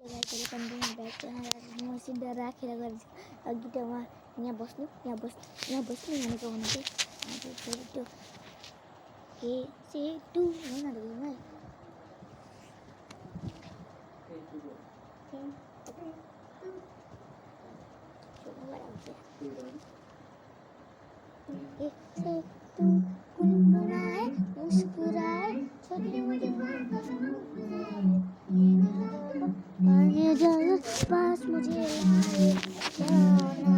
continue back channel सीधा राखे अगर गीता वहाँ यहाँ बस्नु मैंने कहा तो के से टू मैंने देखा मैं एक से तू गुनगुनाए मुस्कुराए छोटी मुझे पानी जल पास मुझे लाए